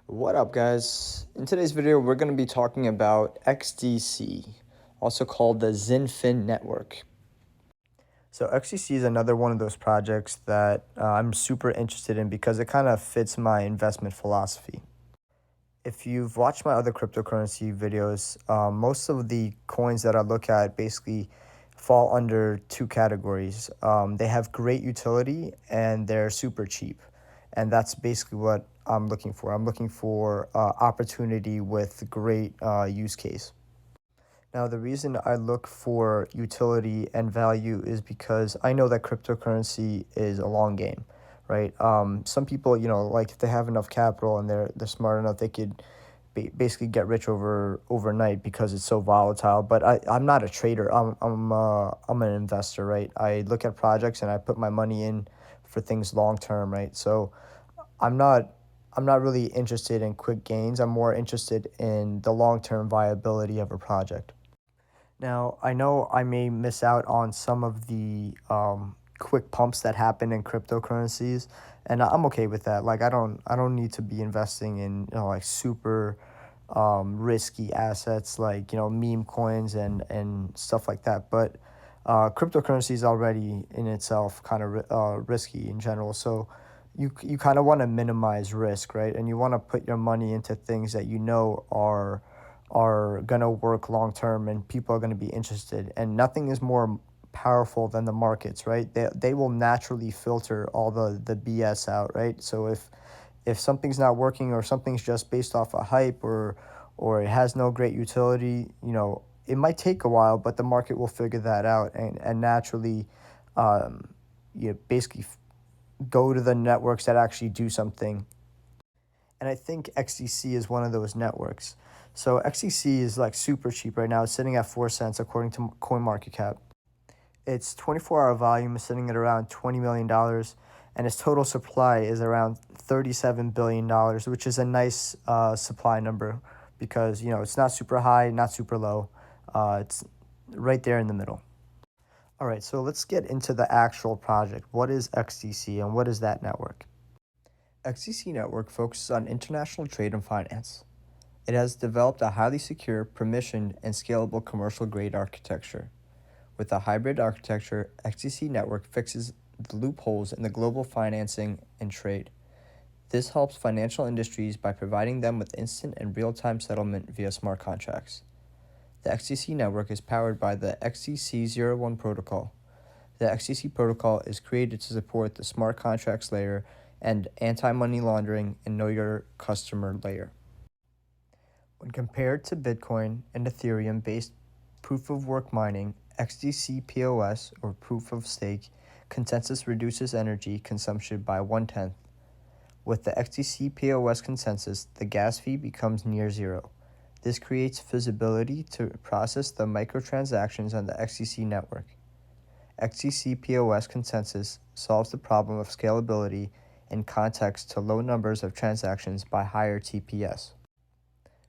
What up, guys? In today's video, we're going to be talking about XDC, also called the XinFin Network. So XDC is another one of those projects that I'm super interested in because it kind of fits my investment philosophy. If you've watched my other cryptocurrency videos, most of the coins that I look at basically fall under two categories. They have great utility and they're super cheap. And that's basically what I'm looking for. I'm looking for opportunity with great use case. Now, the reason I look for utility and value is because I know that cryptocurrency is a long game, right? Some people, like if they have enough capital and they're smart enough, they could basically get rich overnight because it's so volatile. But I'm not a trader. I'm an investor, right? I look at projects and I put my money in for things long term, right? So I'm not I'm not really interested in quick gains. I'm more interested in the long term viability of a project. Now, I know I may miss out on some of the quick pumps that happen in cryptocurrencies, and I'm okay with that. Like, I don't need to be investing in like super risky assets like meme coins and stuff like that. But cryptocurrency is already in itself kind of risky in general. So you kind of want to minimize risk, right? And you want to put your money into things that you know are going to work long term and people are going to be interested. And nothing is more powerful than the markets, right? They will naturally filter all the BS out, right? So if something's not working or something's just based off a hype or it has no great utility, it might take a while, but the market will figure that out and naturally you basically go to the networks that actually do something. And I think XDC is one of those networks. So XDC is like super cheap right now. It's sitting at 4 cents according to CoinMarketCap. Its 24-hour volume is sitting at around $20 million, and its total supply is around $37 billion, which is a nice supply number because, it's not super high, not super low. It's right there in the middle. All right, so let's get into the actual project. What is XDC and what is that network? XDC Network focuses on international trade and finance. It has developed a highly secure, permissioned, and scalable commercial-grade architecture. With a hybrid architecture, XDC Network fixes the loopholes in the global financing and trade. This helps financial industries by providing them with instant and real-time settlement via smart contracts. The XDC network is powered by the XDC01 protocol. The XDC protocol is created to support the smart contracts layer and anti-money laundering and know your customer layer. When compared to Bitcoin and Ethereum-based proof-of-work mining, XDC POS, or proof of stake, consensus reduces energy consumption by 1/10. With the XDC POS consensus, the gas fee becomes near zero. This creates feasibility to process the microtransactions on the XDC network. XDC POS consensus solves the problem of scalability and context to low numbers of transactions by higher TPS.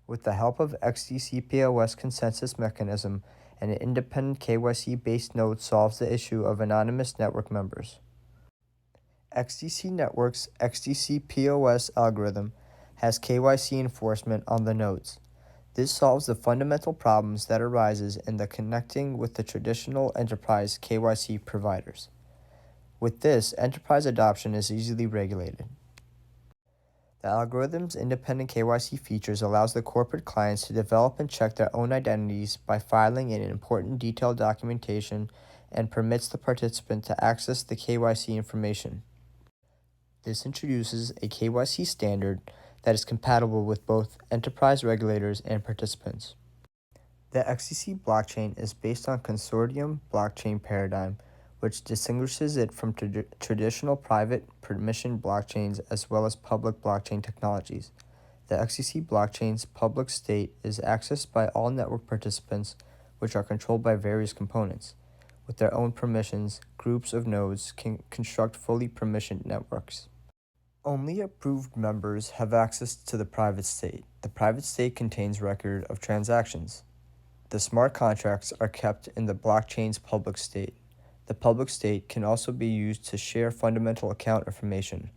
With the help of XDC POS consensus mechanism, an independent KYC-based node solves the issue of anonymous network members. XDC Network's XDC POS algorithm has KYC enforcement on the nodes. This solves the fundamental problems that arises in the connecting with the traditional enterprise KYC providers. With this, enterprise adoption is easily regulated. The algorithm's independent KYC features allows the corporate clients to develop and check their own identities by filing in important detailed documentation and permits the participant to access the KYC information. This introduces a KYC standard that is compatible with both enterprise regulators and participants. The XDC blockchain is based on consortium blockchain paradigm, which distinguishes it from traditional private permission blockchains as well as public blockchain technologies. The XDC blockchain's public state is accessed by all network participants, which are controlled by various components. With their own permissions, groups of nodes can construct fully permissioned networks. Only approved members have access to the private state. The private state contains record of transactions. The smart contracts are kept in the blockchain's public state. The public state can also be used to share fundamental account information.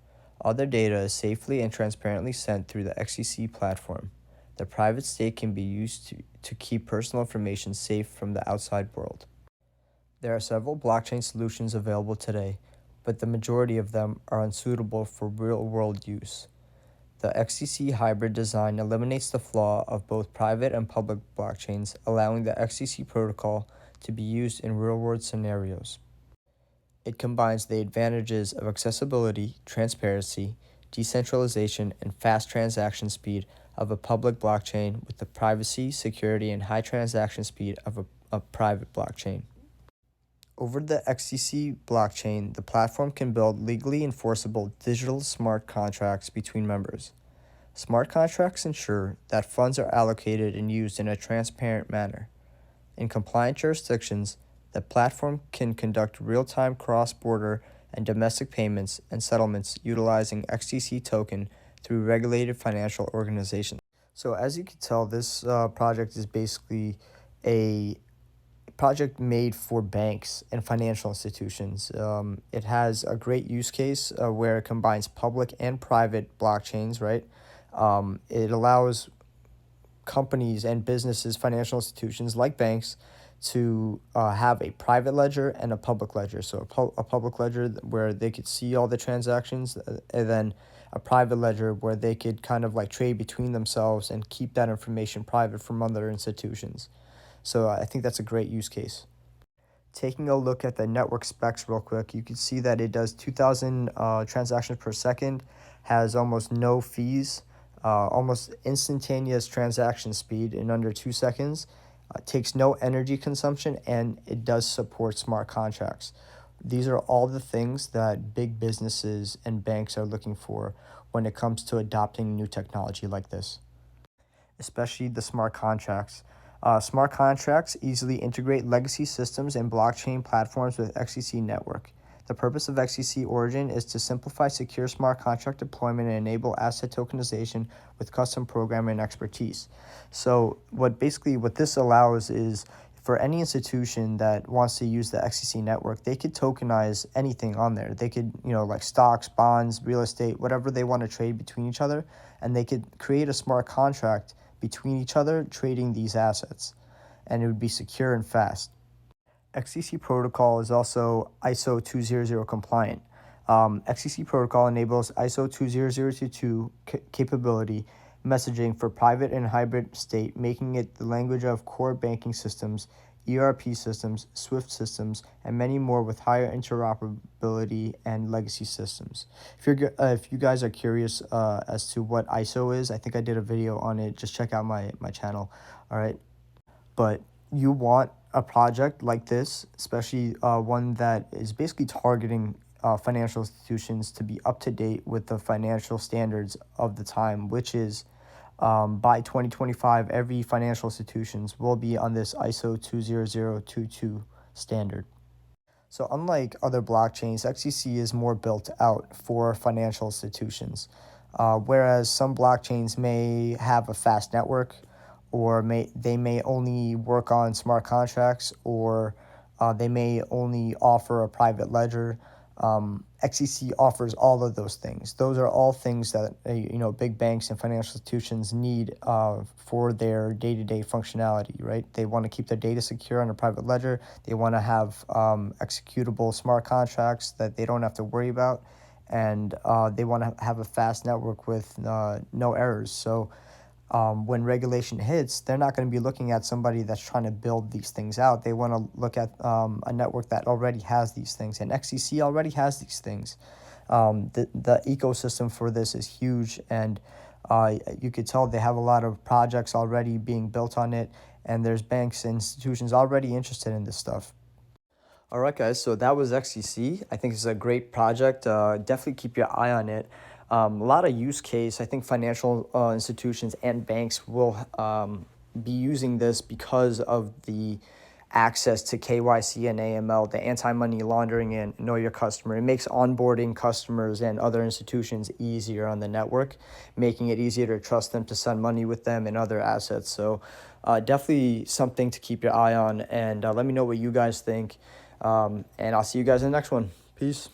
All their data is safely and transparently sent through the XDC platform. The private state can be used to keep personal information safe from the outside world. There are several blockchain solutions available today, but the majority of them are unsuitable for real-world use. The XDC hybrid design eliminates the flaw of both private and public blockchains, allowing the XDC protocol to be used in real-world scenarios. It combines the advantages of accessibility, transparency, decentralization, and fast transaction speed of a public blockchain with the privacy, security, and high transaction speed of a private blockchain. Over the XDC blockchain, the platform can build legally enforceable digital smart contracts between members. Smart contracts ensure that funds are allocated and used in a transparent manner. In compliant jurisdictions, the platform can conduct real-time cross-border and domestic payments and settlements utilizing XDC token through regulated financial organizations. So as you can tell, this project is basically a project made for banks and financial institutions. It has a great use case where it combines public and private blockchains, right? It allows companies and businesses, financial institutions like banks, to have a private ledger and a public ledger. So a public ledger where they could see all the transactions, and then a private ledger where they could kind of like trade between themselves and keep that information private from other institutions. So I think that's a great use case. Taking a look at the network specs real quick, you can see that it does 2,000 transactions per second, has almost no fees, almost instantaneous transaction speed in under 2 seconds, takes no energy consumption, and it does support smart contracts. These are all the things that big businesses and banks are looking for when it comes to adopting new technology like this, especially the smart contracts. Smart contracts easily integrate legacy systems and blockchain platforms with XDC Network. The purpose of XDC Origin is to simplify secure smart contract deployment and enable asset tokenization with custom programming expertise. So what this allows is for any institution that wants to use the XDC network, they could tokenize anything on there. They could, like stocks, bonds, real estate, whatever they want to trade between each other, and they could create a smart contract between each other trading these assets, and it would be secure and fast. XDC protocol is also ISO 200 compliant. XDC protocol enables ISO 20022 capability messaging for private and hybrid state, making it the language of core banking systems, ERP systems, SWIFT systems, and many more with higher interoperability and legacy systems. If you guys are curious as to what ISO is, I think I did a video on it. Just check out my channel. All right. But you want a project like this, especially one that is basically targeting financial institutions to be up to date with the financial standards of the time, which is by 2025, every financial institutions will be on this ISO 20022 standard. So unlike other blockchains, XDC is more built out for financial institutions, whereas some blockchains may have a fast network, or they may only work on smart contracts, or they may only offer a private ledger. XDC offers all of those things. Those are all things that big banks and financial institutions need for their day-to-day functionality, right? They want to keep their data secure on a private ledger. They want to have executable smart contracts that they don't have to worry about, and they want to have a fast network with no errors. So when regulation hits, they're not going to be looking at somebody that's trying to build these things out. They want to look at a network that already has these things, and XDC already has these things. The ecosystem for this is huge, and you could tell they have a lot of projects already being built on it, and there's banks and institutions already interested in this stuff. All right, guys, so that was XDC. I think it's a great project. Definitely keep your eye on it. A lot of use case. I think financial institutions and banks will be using this because of the access to KYC and AML, the anti-money laundering and know your customer. It makes onboarding customers and other institutions easier on the network, making it easier to trust them to send money with them and other assets. So definitely something to keep your eye on, and let me know what you guys think. And I'll see you guys in the next one. Peace.